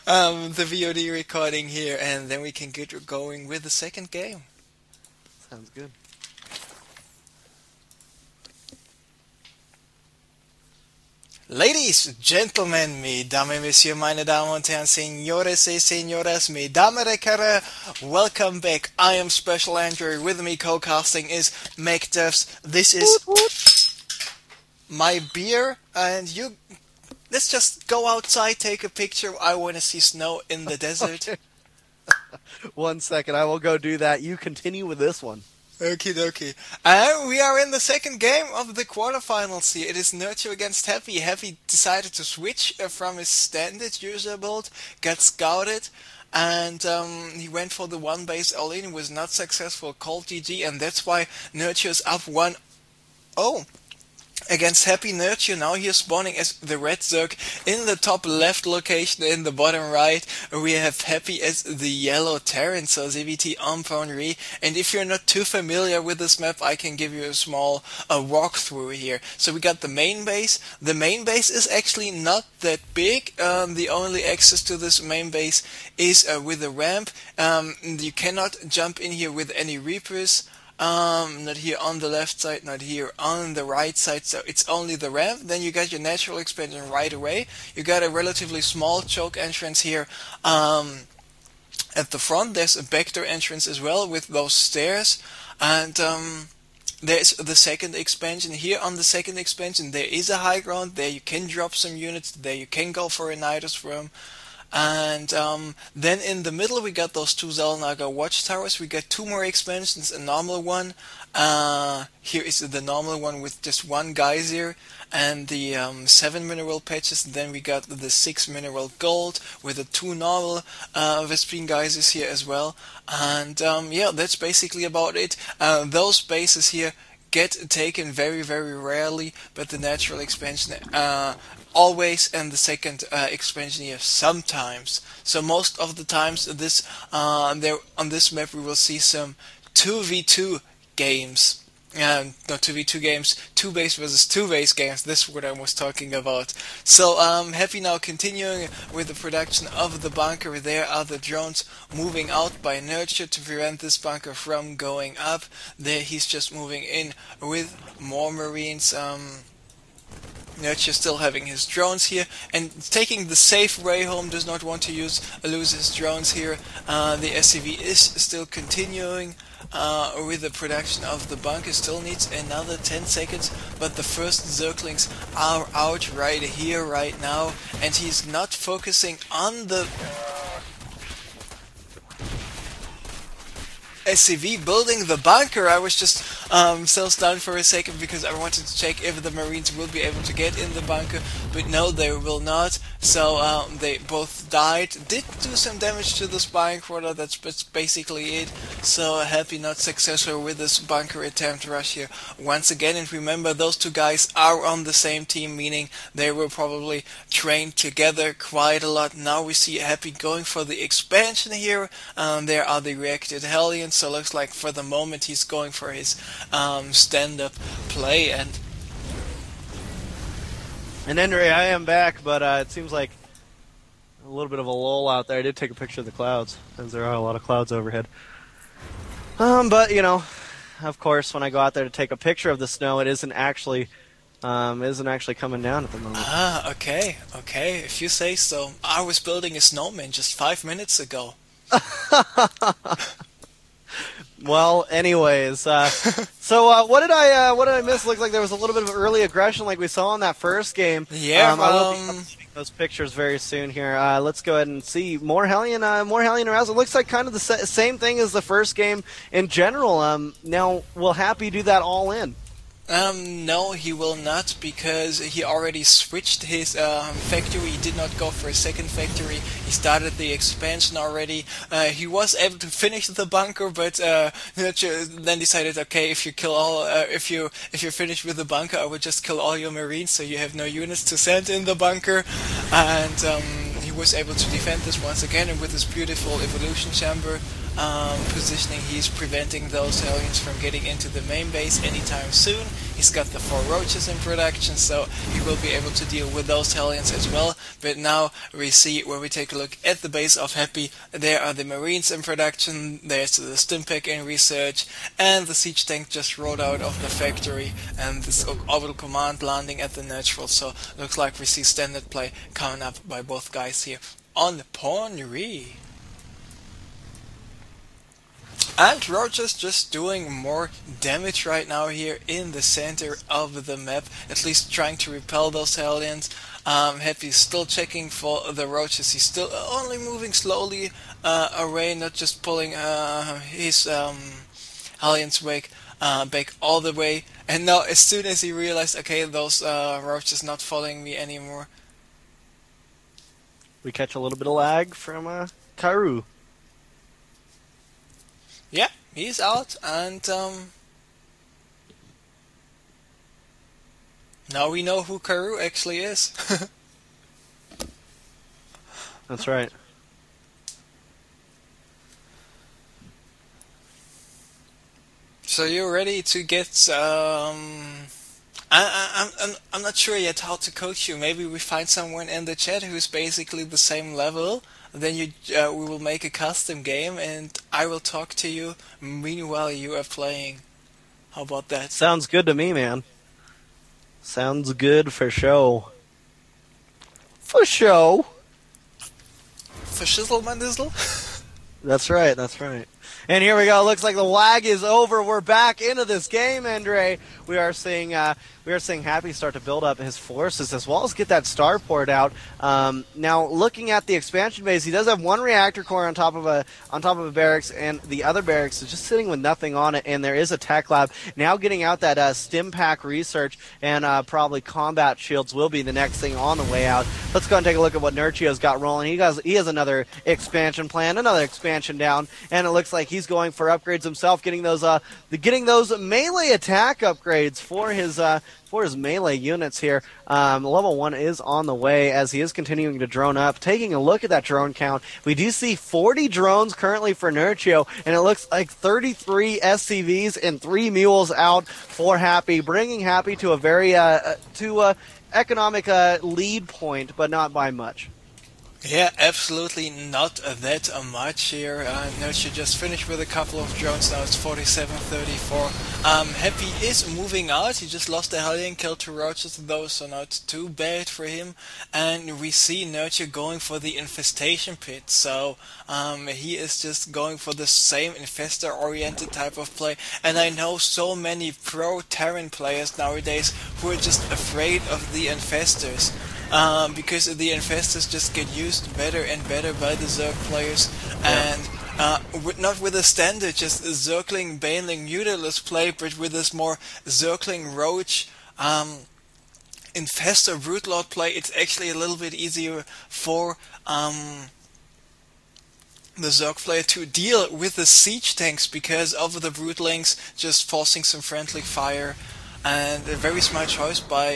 the VOD recording here, and then we can get going with the second game. Sounds good. Ladies, gentlemen, mesdames, messieurs, meine Damen und Herren, señores y señoras, mesdames et messieurs, welcome back. I am Special Andrew. With me co-casting is MacDevs. This is my beer, and you... Let's just go outside, take a picture. I want to see snow in the desert. Okay. 1 second, I will go do that. You continue with this one. Okie dokie. And we are in the second game of the quarterfinals here. It is Nerchio against Happy. Happy decided to switch from his standard user build, got scouted, and he went for the one base all-in, was not successful, called GG, and that's why Nerchio is up 1-0. Against Happy Nerchio. Now he is spawning as the red Zerg in the top left location. In the bottom right we have Happy as the yellow Terran, so ZVT on Foundry. And if you're not too familiar with this map, I can give you a small walkthrough here. So we got the main base. The main base is actually not that big. The only access to this main base is with a ramp. You cannot jump in here with any Reapers. Not here on the left side, not here on the right side, so it's only the ramp. Then you got your natural expansion right away. You got a relatively small choke entrance here at the front. There's a backdoor entrance as well with those stairs, and there's the second expansion. Here on the second expansion there is a high ground. There you can drop some units, there you can go for a Nidus room. And then in the middle we got those two Xel'Naga watchtowers. We got two more expansions, a normal one. Here is the normal one with just one geyser and the 7 mineral patches. Then we got the 6 mineral gold with the two normal Vespene geysers here as well. And yeah, that's basically about it. Those bases here get taken very, very rarely, but the natural expansion always, and the second expansion here sometimes. So most of the times this there on this map we will see some 2v2 games. No, 2v2 games, 2 base versus 2 base games. This is what I was talking about. So Happy now continuing with the production of the bunker. There are the drones moving out by Nerchio to prevent this bunker from going up. There he's just moving in with more marines. Nerchio still having his drones here and taking the safe way home, does not want to lose his drones here. The SCV is still continuing with the production of the bunker. Still needs another 10 seconds, but the first Zerglings are out right here, right now, and he's not focusing on the SCV building the bunker. I was just so stunned for a second because I wanted to check if the Marines will be able to get in the bunker, but no, they will not. So they both died. Did do some damage to the spine quarter, that's basically it. So Happy not successful with this bunker attempt rush here once again. And remember, those two guys are on the same team, meaning they were probably trained together quite a lot. Now we see Happy going for the expansion here. There are the reacted Hellions, so looks like for the moment he's going for his stand-up play. And Henry, I am back, but it seems like a little bit of a lull out there. I did take a picture of the clouds, as there are a lot of clouds overhead. But you know, of course, when I go out there to take a picture of the snow, it isn't actually coming down at the moment. Ah, okay, if you say so. I was building a snowman just 5 minutes ago. Well, anyways, so what did I miss? Looked like there was a little bit of early aggression, like we saw in that first game. Yeah, I will be uploading those pictures very soon here. Let's go ahead and see more Hellion arousal. It looks like kind of the same thing as the first game in general. Now, will Happy do that all in? No, he will not, because he already switched his factory. He did not go for a second factory. He started the expansion already. He was able to finish the bunker, but then decided, okay, if you kill all, if you're finished with the bunker, I would just kill all your marines, so you have no units to send in the bunker. And he was able to defend this once again, and with this beautiful evolution chamber. positioning. He's preventing those aliens from getting into the main base anytime soon. He's got the 4 roaches in production, so he will be able to deal with those aliens as well. But now we see, when we take a look at the base of Happy, there are the Marines in production, there's the Stimpack in research, and the siege tank just rolled out of the factory, and this orbital command landing at the Nerchio. So looks like we see standard play coming up by both guys here on the Pawnery. And Roger's just doing more damage right now here in the center of the map, at least trying to repel those aliens. Happy's still checking for the roaches. He's still only moving slowly away, not just pulling his alien's wake back all the way. And now, as soon as he realized, okay, those roaches not following me anymore, We catch a little bit of lag from Kairu. yeah, he's out, and now we know who Kairu actually is. That's right. So you're ready to get I'm not sure yet how to coach you. Maybe we find someone in the chat who's basically the same level. Then we will make a custom game, and I will talk to you. Meanwhile, you are playing. How about that? Sounds good to me, man. Sounds good for show. For show. For shizzle, man, dizzle. That's right, that's right. And here we go. Looks like the lag is over. We're back into this game, Andre. We are seeing Happy start to build up his forces as well as get that starport out. Now, looking at the expansion base, he does have one reactor core on top of a barracks, and the other barracks is just sitting with nothing on it. And there is a tech lab now getting out that Stimpack research, and probably combat shields will be the next thing on the way out. Let's go and take a look at what Nerchio's got rolling. He has another expansion plan, another expansion down, and it looks like he's going for upgrades himself, getting those melee attack upgrades for his melee units here. Level 1 is on the way as he is continuing to drone up. Taking a look at that drone count, we do see 40 drones currently for Nerchio, and it looks like 33 SCVs and 3 mules out for Happy, bringing Happy to a very economic lead point, but not by much. Yeah, absolutely not that much here. Nerchio just finished with a couple of drones, now it's 47-34. Happy is moving out, he just lost a Hellion, killed 2 roaches though, so not too bad for him. And we see Nerchio going for the infestation pit, so he is just going for the same infestor-oriented type of play. And I know so many pro-Terran players nowadays who are just afraid of the infestors. Because the infestors just get used better and better by the Zerg players, and not with a standard just Zergling, Baneling, Mutalisk play, but with this more Zergling, Roach, Infestor, Brute play. It's actually a little bit easier for the Zerg player to deal with the siege tanks because of the Brutelings just forcing some friendly fire. And a very smart choice by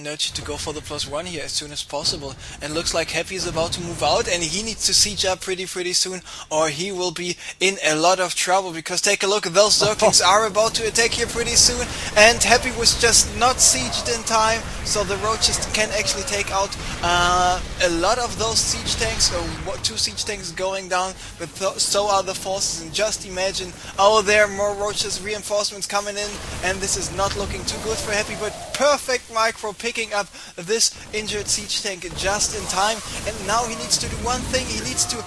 Nerchio to go for the +1 here as soon as possible. And looks like Happy is about to move out, and he needs to siege up pretty soon, or he will be in a lot of trouble. Because take a look, those Zerglings are about to attack here pretty soon, and Happy was just not sieged in time, so the roaches can actually take out a lot of those siege tanks. So 2 siege tanks going down, but so are the forces. And just imagine, oh, there are more roaches, reinforcements coming in, and this is not looking too good for Happy, but perfect micro picking up this injured siege tank just in time. And now he needs to do one thing, he needs to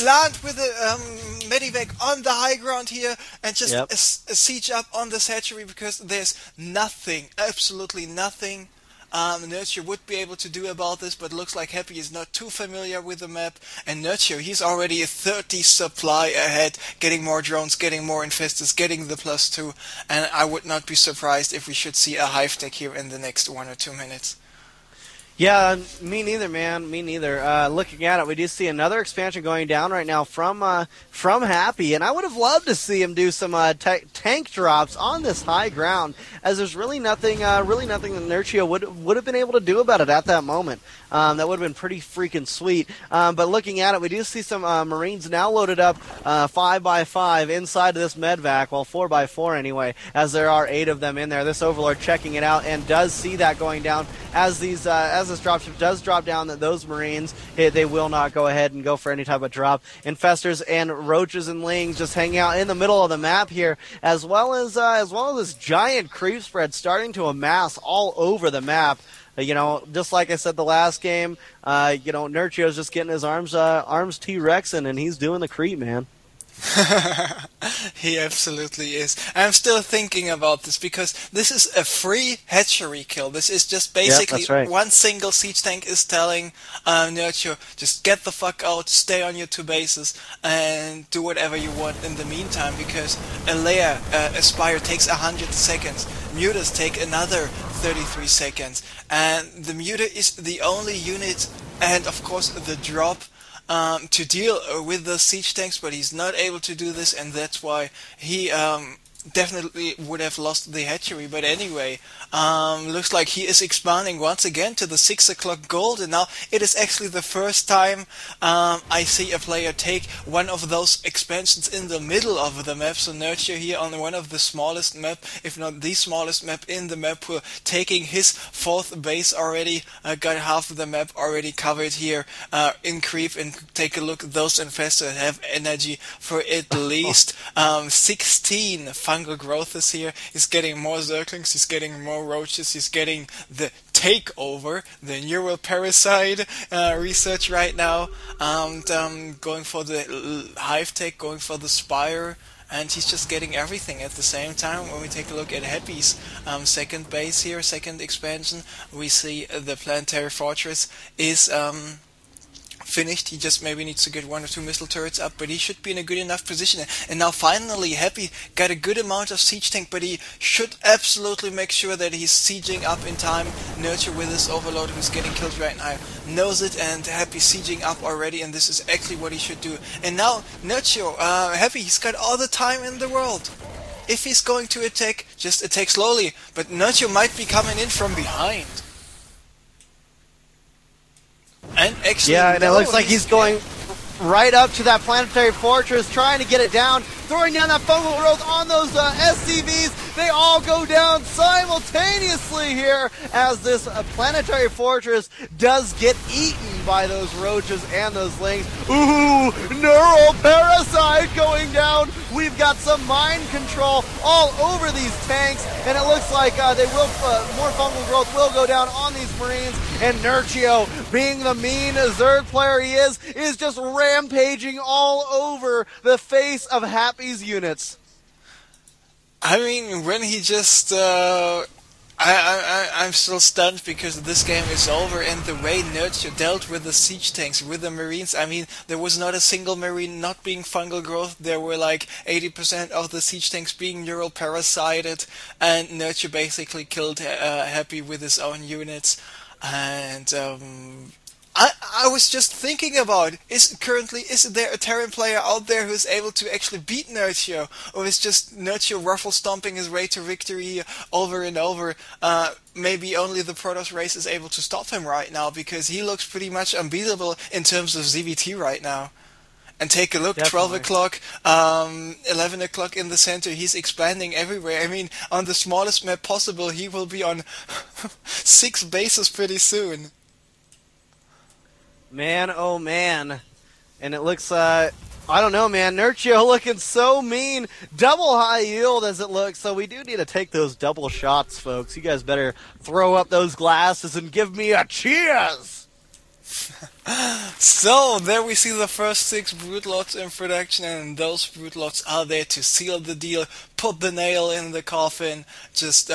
land with a medivac on the high ground here and just siege up on the hatchery, because there's nothing, absolutely nothing Nerchio would be able to do about this, but looks like Happy is not too familiar with the map, and Nerchio, he's already a 30 supply ahead, getting more drones, getting more infestors, getting the +2, and I would not be surprised if we should see a hive tech here in the next 1 or 2 minutes. Yeah, me neither, man. Me neither. Looking at it, we do see another expansion going down right now from Happy, and I would have loved to see him do some tank drops on this high ground, as there's really nothing that Nerchio would have been able to do about it at that moment. That would have been pretty freaking sweet. But looking at it, we do see some Marines now loaded up 5x5 inside of this medvac, well 4x4 anyway, as there are 8 of them in there. This Overlord checking it out and does see that going down as these as this dropship does drop down. That those Marines, they will not go ahead and go for any type of drop. Infestors and Roaches and Lings just hanging out in the middle of the map here, as well as this giant creep spread starting to amass all over the map. Just like I said the last game, Nerchio's just getting his arms T-Rexing, and he's doing the creep, man. He absolutely is. I'm still thinking about this because this is a free hatchery kill. This is just basically that's right. one single siege tank is telling Nerchio, just get the fuck out, stay on your 2 bases, and do whatever you want in the meantime, because a layer, a Spire takes 100 seconds, Mutas take another 33 seconds, and the Muta is the only unit, and of course the drop, to deal with the siege tanks, but he's not able to do this, and that's why he definitely would have lost the hatchery. But anyway, looks like he is expanding once again to the 6 o'clock gold, and now it is actually the first time I see a player take one of those expansions in the middle of the map. So Nerchio here on one of the smallest map, if not the smallest map in the map pool, taking his 4th base already, got half of the map already covered here in creep. And take a look, those infestors have energy for at least 16 fungal growth is here. He's getting more zerglings, he's getting more roaches, he's getting the takeover, the neural parasite research right now, and going for the hive tech, going for the spire, and he's just getting everything at the same time. When we take a look at Happy's second base here, second expansion, we see the planetary fortress is finished. He just maybe needs to get 1 or 2 missile turrets up, but he should be in a good enough position. And now finally Happy got a good amount of siege tank, but he should absolutely make sure that he's sieging up in time. Nerchio with his overload, who's getting killed right now, knows it, and Happy sieging up already, and this is actually what he should do. And now Nerchio, Happy, he's got all the time in the world. If he's going to attack, just attack slowly, but Nerchio might be coming in from behind. And actually, yeah, and it looks like he's going right up to that planetary fortress, trying to get it down, throwing down that fungal growth on those SCVs. They all go down simultaneously here as this planetary fortress does get eaten by those roaches and those lings. Ooh, neural parasite going down. We've got some mind control all over these tanks, and it looks like more fungal growth will go down on these Marines. And Nerchio, being the mean Zerg player he is just rampaging all over the face of Happy's units. I mean, when he just I'm still stunned because this game is over, and the way Nerchio dealt with the siege tanks, with the Marines, I mean, there was not a single Marine not being fungal growth. There were like 80% of the siege tanks being neural parasited, and Nerchio basically killed Happy with his own units. And I was just thinking about, is there a Terran player out there who's able to actually beat Nerchio, or is just Nerchio ruffle stomping his way to victory over and over? Maybe only the Protoss race is able to stop him right now, because he looks pretty much unbeatable in terms of ZVT right now. And take a look, Definitely. 12 o'clock, 11 o'clock in the center, he's expanding everywhere. I mean, on the smallest map possible, he will be on 6 bases pretty soon. Man, oh man. And it looks, I don't know, man. Nerchio looking so mean. Double high yield as it looks. So we do need to take those double shots, folks. You guys better throw up those glasses and give me a cheers. So, there we see the first 6 Broodlords in production, and those Broodlords are there to seal the deal, put the nail in the coffin, just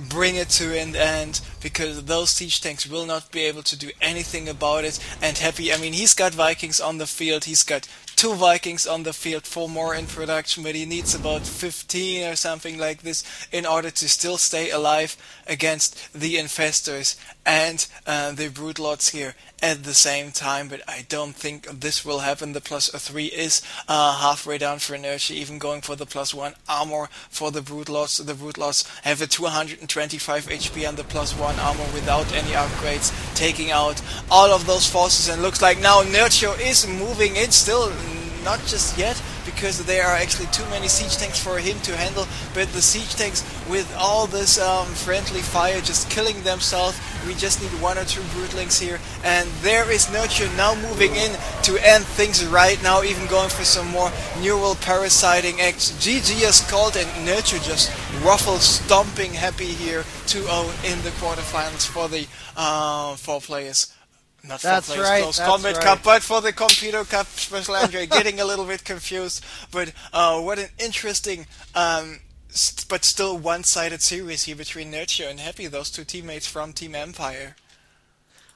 bring it to an end, because those siege tanks will not be able to do anything about it. And Happy, I mean, he's got Vikings on the field, he's got 2 Vikings on the field, 4 more in production, but he needs about 15 or something like this in order to still stay alive against the Infestors and the Broodlords here at the same time. But I don't think this will happen. The +3 is halfway down for Nerchio, even going for the +1 armor for the Broodlords. The Broodlords have a 225 HP and the +1 armor without any upgrades, taking out all of those forces, and looks like now Nerchio is moving in, still not just yet, because there are actually too many siege tanks for him to handle, but the siege tanks with all this friendly fire just killing themselves. We just need 1 or 2 broodlings here, and there is Nerchio now moving in to end things right now, even going for some more neural parasiting acts. GG is called, and Nerchio just ruffles, stomping happy here, 2-0 in the quarterfinals for the 4 players. Not That's for players, right, close that's Combat right. Cup, but for the Competo Cup Special Andre, getting a little bit confused. But what an interesting, but still one-sided series here between Nerchio and Happy, those 2 teammates from Team Empire.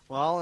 Well,